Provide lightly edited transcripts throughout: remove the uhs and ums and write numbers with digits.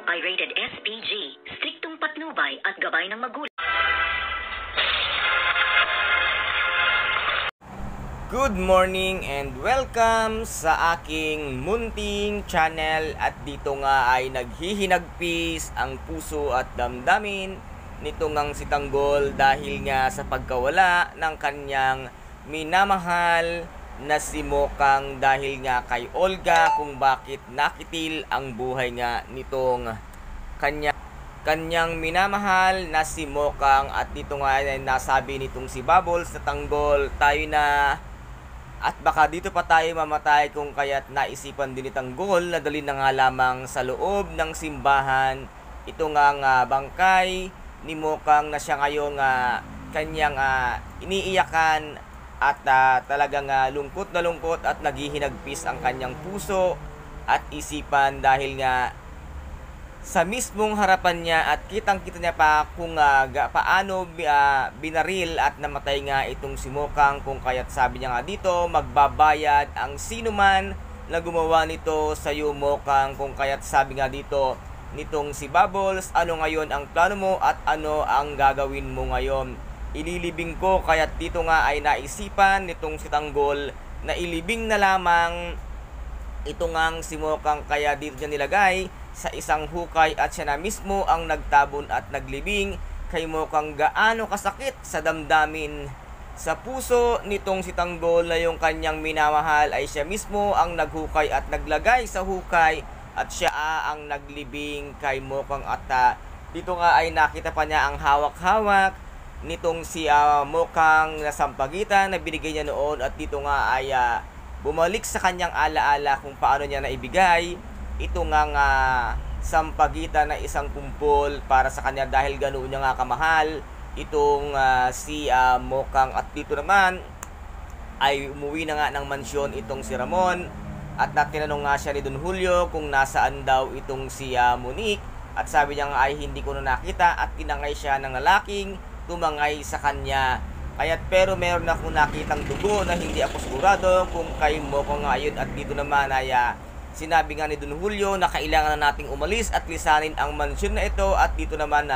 ay rated SPG, striktong patnubay at gabay ng magulang. Good morning and welcome sa aking munting channel, at dito nga ay naghihinagpis ang puso at damdamin nito ngang si Tanggol dahil nga sa pagkawala ng kanyang minamahal na si Mokang, dahil nga kay Olga kung bakit nakitil ang buhay nga nitong kanyang minamahal na si Mokang. At dito nga ay nasabi nitong si Bubbles na Tanggol, tayo na at baka dito pa tayo mamatay, kung kaya't naisipan din ni Tanggol na dalhin na nga lamang sa loob ng simbahan ito nga bangkay ni Mokang na siya ngayon kanyang iniiyakan, at talagang lungkot na lungkot at naghihinagpis ang kanyang puso at isipan dahil nga sa mismong harapan niya, at kitang-kita niya pa kung paano binaril at namatay nga itong si Mokang, kung kaya't sabi niya nga dito, magbabayad ang sino man na gumawa nito sa iyo, Mokang. Kung kaya't sabi nga dito nitong si Bubbles, ano ngayon ang plano mo at ano ang gagawin mo ngayon? Ililibing ko. Kaya't dito nga ay naisipan nitong si Tanggol na ilibing na lamang ito ngang si Mokang, kaya dito niya nilagay sa isang hukay at siya na mismo ang nagtabon at naglibing kay Mokang. Gaano kasakit sa damdamin, sa puso nitong si Tanggol na yung kanyang minamahal ay siya mismo ang naghukay at naglagay sa hukay, at siya ang naglibing kay Mokang. At dito nga ay nakita pa niya ang hawak-hawak nitong si Mokang na sampagitan na binigay niya noon, at dito nga ay bumalik sa kanyang alaala kung paano niya naibigay ito nga sampagitan na isang kumpol para sa kanya, dahil ganoon niya nga kamahal itong si Mokang. At dito naman ay umuwi na nga ng mansyon itong si Ramon, at natinanong nga siya ni Don Julio kung nasaan daw itong si Monique, at sabi niya nga ay hindi ko na nakita, at tinangay siya ng lalaking tumangay sa kanya. Pero meron akong nakitang dugo na hindi ako sigurado kung kay Mokang nga yun. At dito naman ay sinabi nga ni Don Julio na kailangan na nating umalis at lisanin ang mansyon na ito. At dito naman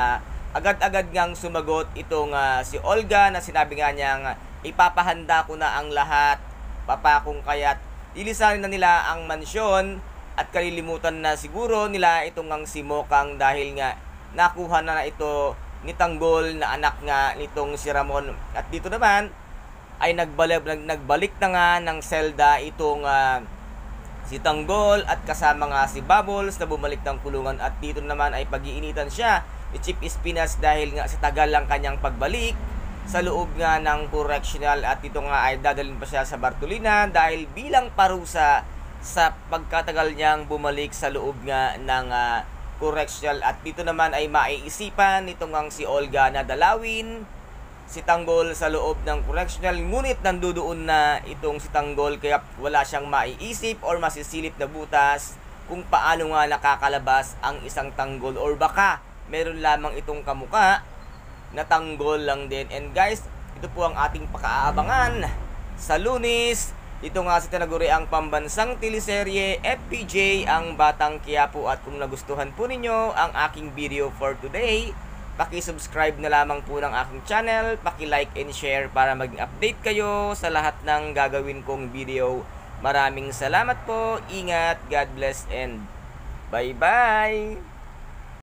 agad-agad ngang sumagot itong si Olga, na sinabi nga niyang ipapahanda ko na ang lahat, papa, kung kaya't ilisanin na nila ang mansyon at kalilimutan na siguro nila itong ngang si Mokang, dahil nga nakuha na ito ni Tanggol na anak nga nitong si Ramon. At dito naman ay nagbalik na nga ng selda itong si Tanggol at kasama nga si Bubbles na bumalik ng kulungan. At dito naman ay pag-iinitan siya ni Chief Espinas dahil nga sa tagal lang kanyang pagbalik sa loob nga ng correctional, at dito nga ay dadalhin pa siya sa Bartolina dahil bilang parusa sa pagkatagal niyang bumalik sa loob nga ng correctional. At dito naman ay maiisipan nitong ang si Olga na dalawin si Tanggol sa loob ng correctional, ngunit nandoon na itong si Tanggol, kaya wala siyang maiisip or masisilip na butas kung paano nga nakakalabas ang isang Tanggol, or baka meron lamang itong kamuka na Tanggol lang din. And guys, ito po ang ating pakaabangan sa Lunes. Ito nga si tinaguri ang pambansang teleserye FPJ ang Batang Quiapo. At kung nagustuhan po ninyo ang aking video for today, paki-subscribe na lamang po ng aking channel, paki-like and share para maging update kayo sa lahat ng gagawin kong video. Maraming salamat po, ingat, God bless, and bye-bye!